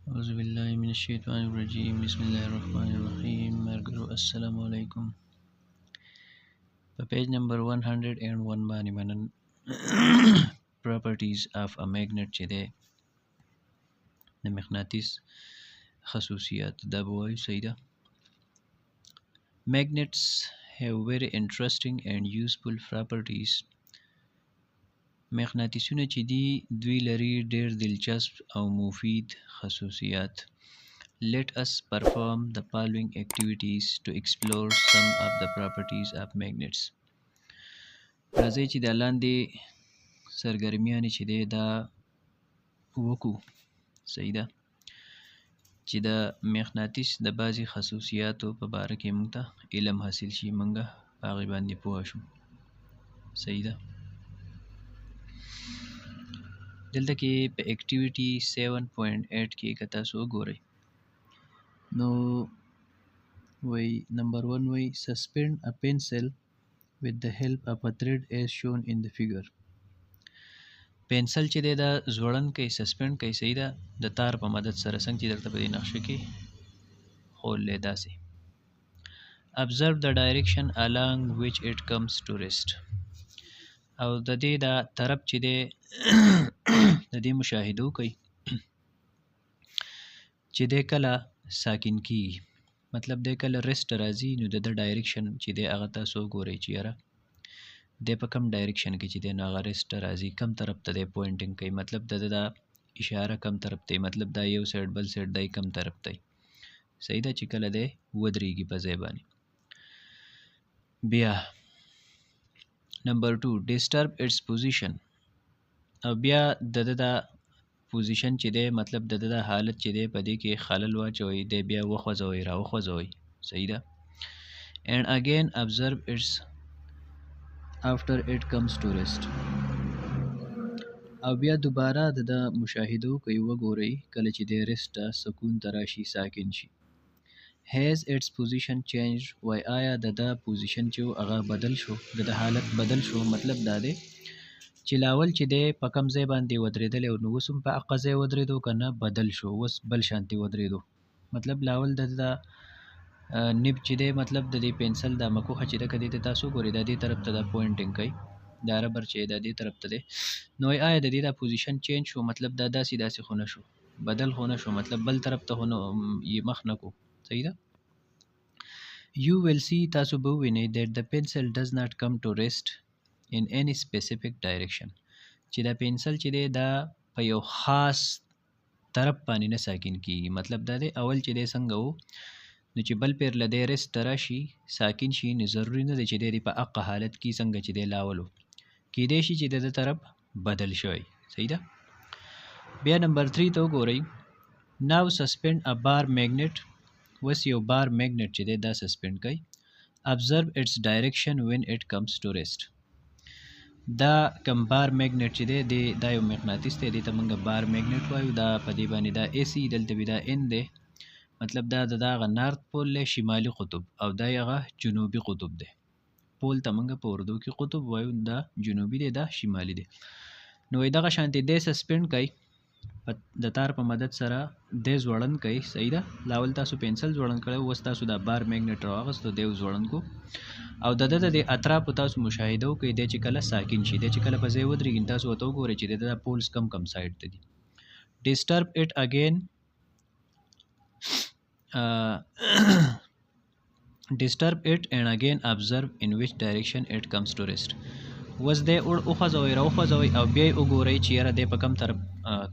أعوذ بالله من الشيطان الرجيم بسم الله الرحمن الرحيم مرګرو السلام علیکم. په پیج نمبر 101 باندې منن properties of a magnet چې ده د مغناطیس خصوصیات دا به وایو. صحیح ده. Magnets have very interesting and useful properties. مغناطیسونه چې دي دوی لري ډېر دلچسپ او مفید خصوصیات. Let us perform the following activities to explore some of the properties of magnets. راځئ چې د لاندې سرګرمیانې چې دی دا وکړو. صحیح ده. چې د مغناطیس د بعضې خصوصیاتو په باره کې موږ ته علم حاصل شي، موږ په هغې باندې پوه شو. صحیح ده. دلته کې په اکټیویټي 7.8 کې که تاسو وګورئ نو وی نمبر 1 وی suspend a pencil with the help of a thread as shown in the figure. پنسل چې دی دا ځوړند کوي، سسپینډ کوي. صحیح ده. د تار په مدد سره څنګه چې درته په دې نقشه کې ښودلی داسې. observe the direction along which it comes to rest. او د دې دا طرف چې دی د دې مشاهده وکړئ چې دی کله ساکن کیږي، مطلب دی کله ریسټ راځي نو د ډایرکشن چې دی هغه تاسو وګورئ چې یاره دی په کم ډایرکشن کې چې دی نو هغه ریسټ راځي، کم طرف ته دی پوینټینګ کوي، مطلب د دا اشاره کم طرف ته، مطلب دا یو سایډ بل سایډ دی کم طرف ته. صحیح ده. چې کله دی ودرېږي په ځای باندې. بیا نمبر 2 disturb its position. او بیا د دا پوزیشن چې دی مطلب د دا حالت چې دی په دې کې خلل واچوئ، دی بیا وخوځوئ را وخوځوئ. صحیح ده. and again observe its after it comes to rest. او بیا دوباره د مشاهده کوي وګورئ کله چې دی ریسټ سکون ته راشي، ساکن شي. has its position changed. وای آیا د پوزیشن چې هغه بدل شو، د حالت بدل شو، مطلب دا دی چې لاول چې دی په کم ځای باندې ودرېدلی او نو اوس هم په هغه ځای ودرېدو که نه بدل شو، اوس بل شانتې ودرېدو. مطلب لاول د نب چې دی مطلب د دې پنسل دا مکوخه چې ده که دې ته تاسو ګورئ دا دې طرف ته دا پوینټینګ کوي، دا ربر چې دا دې طرف ته دی. نو آیا د دې دا پوزیشن چینج شو، مطلب دا داسې داسې خو نه شو، بدل خو نه شو، مطلب بل طرف ته خو یې مخ نه کو. صحیح ده. You will see تاسو به ووینئ that the pencil does not come to rest in any specific direction. چې دا پنسل چې دی دا په یو خاص طرف باندې نه ساکن کیږي، مطلب دا دی اول چې دی څنګه وو نو چې بل پیر له دی ریسټ ته راشي ساکن شي نو ضروري نه دی چې دی په هغه حالت کې څنګه چې دی لاول وو، کیدای شي چې د طرف بدل شوی. صحیح ده. بیا نمبر 3 ته وګورئ. now suspend a bar magnet. وس یو بار میگنیټ چې دی دا سسپینډ کوي. observe its direction when it comes to rest. دا کم بار میگنیټ چې دی دا یو مغناطیس دی، دې ته موږ بار میگنیټ وایو. دا په دې باندې دا AC دلته وي دا ان دی، مطلب دا د هغه نارت پول دی شمالي قطب، او دا هغه جنوبي قطب دی. پول ته موږ په اردو کې قطب وایو، دا جنوبي دی دا شمالي دی. نو دغه شانتې دی سسپینډ کوي د تار په مدد سره دی ځوړند کوي. صحیح ده. لاول تاسو پنسل ځوړند کړی، اوس تاسو دا بار میگنیټ راواغستو دی ځوړند کو، او د اطرافو تاسو مشاهده وکړئ دی چې کله ساکن شي، دی چې کله په ځای ودرېږي تاسو ورته وګورئ چې د پولز کم کم سایډ ته دي. disturb it again disturb it and again observe in which direction it comes to rest. وس دی وخوځوئ را وخوځوئ او بیا یې وګورئ چې یاره دی په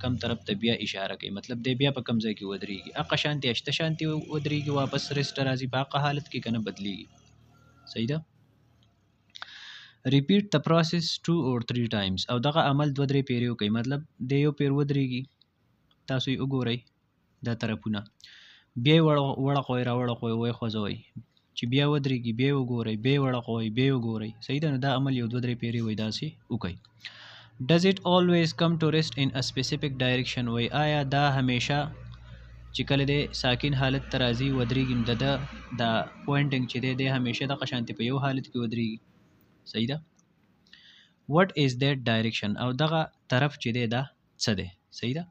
کم طرف ته بیا اشاره کوي، مطلب دی بیا په کم ځای کې ودرېږي، هغه شانتې اشته شانتې ودرېږي، واپس ریسټ راځي په هغه حالت کې که نه بدلېږي. صحیح ده. repeat the process 2 or 3 times. او دغه عمل 2-3 پیرې وکړئ، مطلب دی یو پیر ودرېږي تاسو یې وګورئ دا طرفونه، بیا یې وړقوئ را وړقوئ ویې خوځوئ چې بیا ودرېږي، بیا یې وګورئ، بیا یې وړقوئ، بیا یې وګورئ. صحیح ده. نو دا عمل یو 2-3 پیرې وایي داسې وکړئ. does it always come to rest in a specific direction. وای آیا دا همیشه چې کله دی ساکن حالت ته راځي ودرېږي نو دا پوینټینګ چې دی همیشه دغه شانتې په یو حالت کې ودرېږي. صحیح ده. what is that direction. او دغه طرف چې دی دا څه دی. صحیح ده.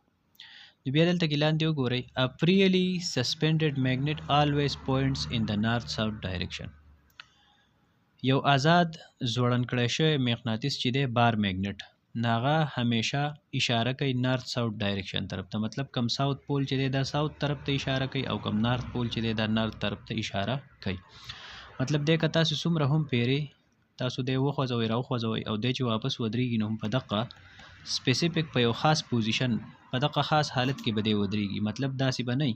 نو بیا دلته کې لاندې وګورئ a freely suspended magnet always points in the north south direction. یو آزاد زوړن کړی شوی مغناطیس چې دی بار میګنټ ناغه همیشه اشاره کوي نارت ساوث ډایرکشن طرف ته، مطلب کم ساوث پول چې دی دا ساوث طرف ته اشاره کوي او کم نارت پول چې دی دا نارت طرف ته اشاره کوي. مطلب دی که تاسو څومره هم پیری تاسو دی وخوځوئ راوخوځوئ او دی چې واپس ودرېږي نو هم په دقه سپیسیفیک په یو خاص پوزیشن په دغه خاص حالت کې به دی ودرېږي. مطلب داسې به نه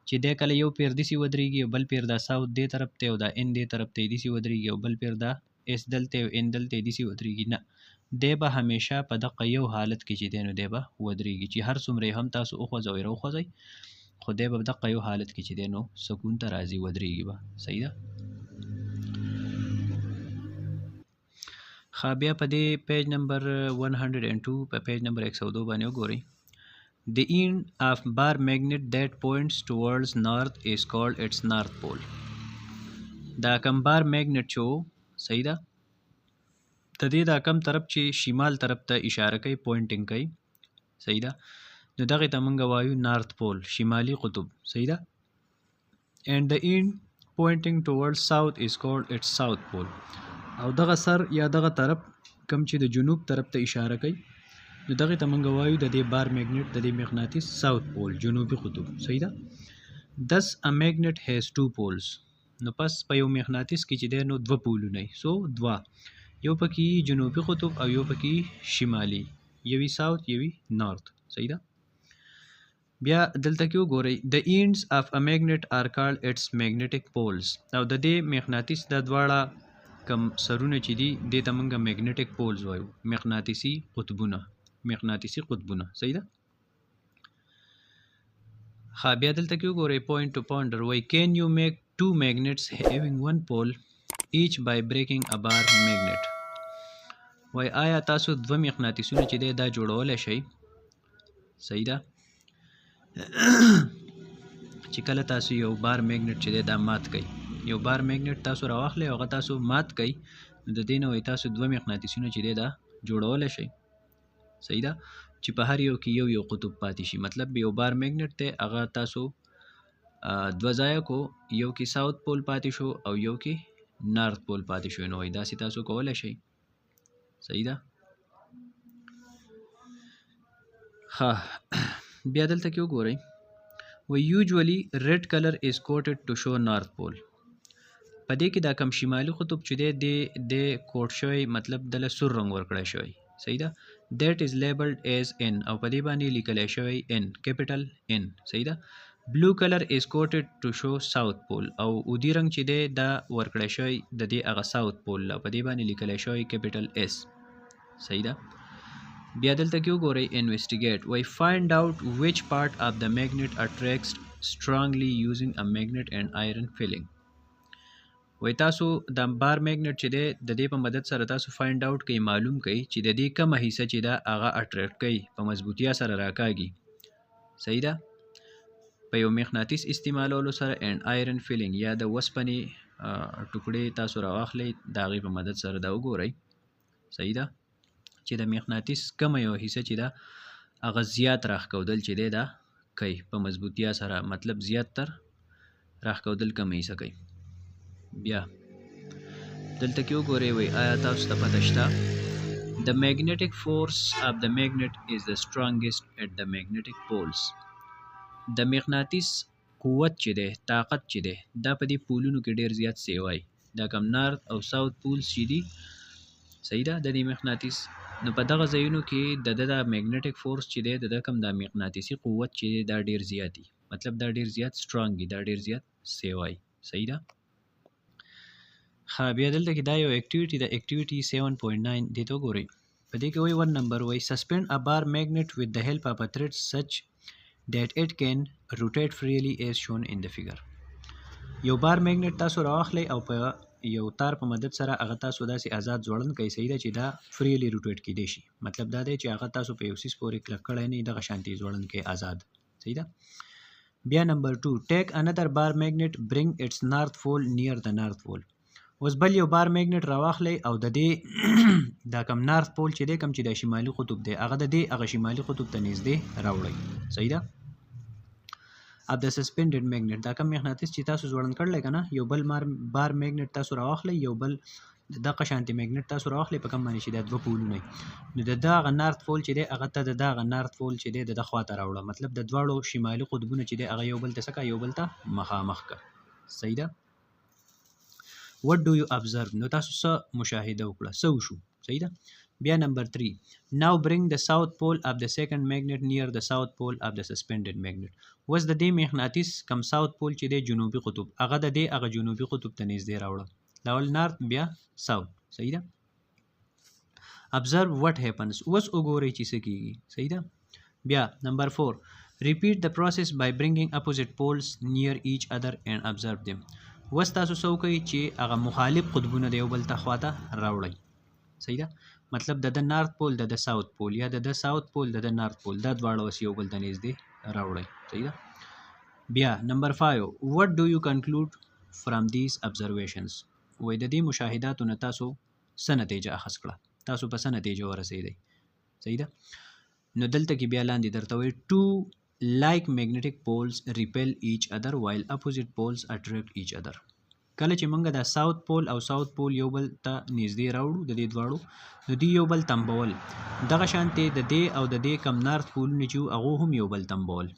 چې دی کله یو پیر داسې ودرېږي او بل پیر دا ساوث دې طرف ته او دا ان دې طرف ته داسې ودرېږي او بل پیر دا اس دلته او ان دلته داسې ودرېږي. نه، دی به همیشه په دغه یو حالت کې چې دی نو دی به ودرېږي چې هر څومره هم تاسو وخوځوئ راوخوځئ خو دی به په دغه یو حالت کې چې دی نو سکون ته راځي ودرېږي به. صحیح ده. بیا په دې پیج نمبر 102 په پیج نمبر 102 باندې وګورئ. The end of bar magnet that points towards north is called its north pole. دا کم بار میگنیټ چې صحیح ده د دې دا کم طرف چې شمال طرف ته اشاره کوي پوینټینګ کوي صحیح ده نو دغه ته موږ وایو نارت پول شمالي قطب. صحیح ده. and the end pointing towards south is called its south pole. او دغه سر یا دغه طرف کم چې د جنوب طرف ته اشاره کوي نو دغه ته موږ وایو د دې بار میگنیټ د دې مغناطیس ساوث پول جنوبي قطب. صحیح ده. thus a magnet has two poles. نو پس په یو مغناطیس کې چې دی نو دوه پولونه سو دوه یو پکې جنوبي قطب او یو پکې شمالي یوی ساوث یوی نارت. صحیح ده. بیا دلته کې وګورئ the ends of a magnet are called its magnetic poles. او د دې مغناطیس د دواړه کم سرونه چې دي دې ته موږ میگنیټک پولز وایو مغناطیسي قطبونه صحیح ده. بیا دلته کې وګورئ point to ponder why can you make two magnets having one pole each by breaking a bar magnet. وای آیا تاسو دوه مغناطیسونه چې دی دا جوړولی شئ. صحیح ده. چې کله تاسو یو بار میگنیټ چې دی دا مات کوي یو بار میگنیټ تاسو راواخلئ او هغه تاسو مات کوي نو د دې نه وایي تاسو دوه مغناطیسونه چې دی دا جوړولی شئ. صحیح ده. چې په هر یو کې یو قطب پاتې شي. مطلب یو بار میگنیټ دی هغه تاسو دوه ځایه کو یو کې ساوث پول پاتې شو او یو کې نارت پول پاتې شو نو وایي داسې تاسو کولی شئ. صحیح ده. بیا دلته کې وګورئ و usually red color is quoted to show north pole. په دې کې دا کم شمالي قطب چې دی د کوټ شوی مطلب دله سور رنګ ورکړی شوی. صحیح ده. that is labeled as n او په دې باندې لیکلی شوی n capital N. صحیح ده. blue color is quoted to show south pole او اودي رنګ چې دی دا ورکړی شوی د دې هغه ساوث پول په دې باندې لیکلی شوی capital S. صحیح ده. بیا دلته کې وګورئ investigate why find out which part of the magnet attracts strongly using a magnet and iron filling. وای تاسو د بار میگنیټ چې دی د دې په مدد سره تاسو فایند آوټ کوي معلوم کوي چې د دې کومه حصه چې دا هغه اټریکټ کوي په مضبوطیا سره راکاږي. صحیح ده. په یو مغناطیس استعمالولو سره and iron filling یا د وسپنې ټوکړې تاسو راواخلئ د هغې په مدد سره دا وګورئ. صحیح ده. چې د مغناطیس کومه یو حصه چې دا هغه زیات راښکودل چې دی دا کوي په مضبوطیا سره مطلب زیات تر راښکودل کومه حصه کوي. بیا دلته کې وګورئ وای آیا تاسو ته پته شته the magnetic force of the magnet is the strongest at the magnetic poles. د مغناطیس قوت چې دی طاقت چې دی دا په دې پولونو کې ډیر زیات سیوای دا کم نارت او ساوث پولز چې دي. صحیح ده. د دې مغناطیس نو په دغه ځایونو کې د میگنیټک فورس چې دی د کم د مغناطیسي قوت چې دی دا ډیر زیات دی مطلب دا ډیر زیات سترونګ دی دا ډیر زیات سیوای. صحیح ده. بیا دلته کې دا یو اکټیویټي د اکټیویټي 7.9 دې ته وګورئ. په دې کې وایي 1 نمبر وایي suspend a bar magnet with the help of a thread such that it can rotate freely as shown in the figure. یو بار میگنیټ تاسو راواخلئ او په یو تار په مدد سره هغه تاسو داسې آزاد ځوړند کوي. صحیح ده. چې دا فریلی روټیټ کیدی شي مطلب دا دی چې هغه تاسو په یو سیس پورې کلک کړی نه دغه شانتي ځوړند کوي آزاد. صحیح ده. بیا نمبر 2 take another bar magnet bring its north pole near the north pole. اوس بل یو بار میګنیټ راواخلئ او د دې دا کم نارث پول چې دی کم چې د شمالي قطب دی هغه د دې هغه شمالي قطب ته نږدې راوړئ. صحیح ده. اب د سسپینډډ میګنیټ دا کم مغناطیس چې تاسو ځوړند کړل کنه یو بل بار میګنیټ تاسو راواخلئ یو بل دغه شانتي میګنیټ تاسو راواخلئ په کم باندې چې د دوه پولونه نو د دغه نارث پول چې دی هغه ته د دغه نارث پول چې دی د خواته راوړه مطلب د دواړو شمالي قطبونه چې دی هغه یو بل ته سکه یو بل ته مخامخ کا. صحیح ده. what do you observe نو تاسو څه مشاهده وکړه څه وشو. صحیح ده. بیا نمبر 3 now bring the south pole of the second magnet near the south pole of the suspended magnet. وس د دې مغناطیس کم ساوث پول چې دی جنوبي قطب هغه د دې هغه جنوبي قطب ته نږدې راوړه لاول نارث بیا ساوث. صحیح ده. observe what happens وس وګورئ چې څه کیږي. صحیح ده. بیا نمبر 4 repeat the process by bringing opposite poles near each other and observe them. وس تاسو څه وکړئ چې هغه مخالف قطبونه د یو بل ته خواته راوړئ. صحیح ده. مطلب د نارث پول د ساوث پول یا د ساوث پول د نارث پول دا دواړه وس یو بل ته نږدې راوړئ. صحیح ده. بیا نمبر 5 what do you conclude from these observations وای د دې مشاهداتو نه تاسو څه نتیجه اخذ کړه تاسو په څه نتیجه ورسېدئ. صحیح ده. نو دلته کې بیا لاندې درته وایي two like magnetic poles repel each other while opposite poles attract each other. کله چې موږ د ساوث پول او ساوث پول یو بل ته نږدې راوړو د دې دواړو نو دی یو بل تمبول دغه شانتې د دې او د دې کم نارث پولونه چې هغه هم یو بل تمبول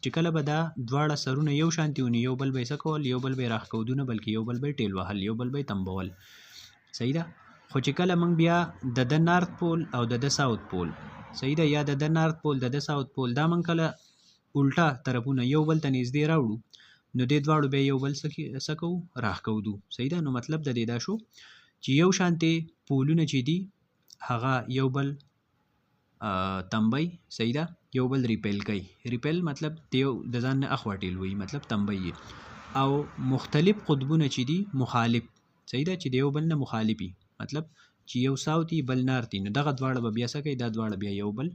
چې کله به دا دواړه سرونه یو شانتي ونی یو بل به څه کول یو بل به راښکودونه بلکې یو بل به ټیل وهل یو بل به تمبول. صحیح ده. خو چې کله موږ بیا د نارث پول او د ساوث پول صحیح ده یا د نارث پول د ساوث پول دا موږ کله الټا طرفونه یو بل ته نږدې راوړو نو دې دواړو به یو بل څه کوو راښکودو. صحیح ده. نو مطلب د دې دا شو چې یو شانتي پولونه چې دي هغه یو بل تنبی. صحیح ده. یو بل ریپیل کوي. ریپیل مطلب د ځان نه اخوا ټیلوي مطلب تنبی او مختلف قطبونه چې دي مخالف. صحیح ده. چې د یو بل نه مخالفي مطلب چې یو ساوتي بل نارتي نو دغه دواړه به بیا څه کوي دا دواړه بیا یو بل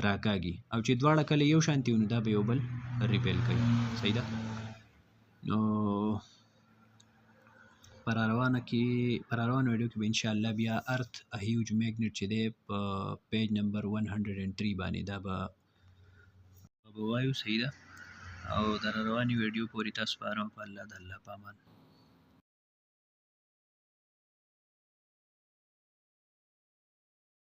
راکاږي او چې دواړه کله یو شانتي نو دا به یو بل ریپیل کوي. صحیح ده. نو پر روانه ویډیو کې به ان شاء الله بیا ارث ا هیوج میګنیټ چې دی په پیج نمبر 103 باندې دا به وایو. صحیح ده. او در رواني ویډیو پورې تاسو په اړه په الله د الله پامان.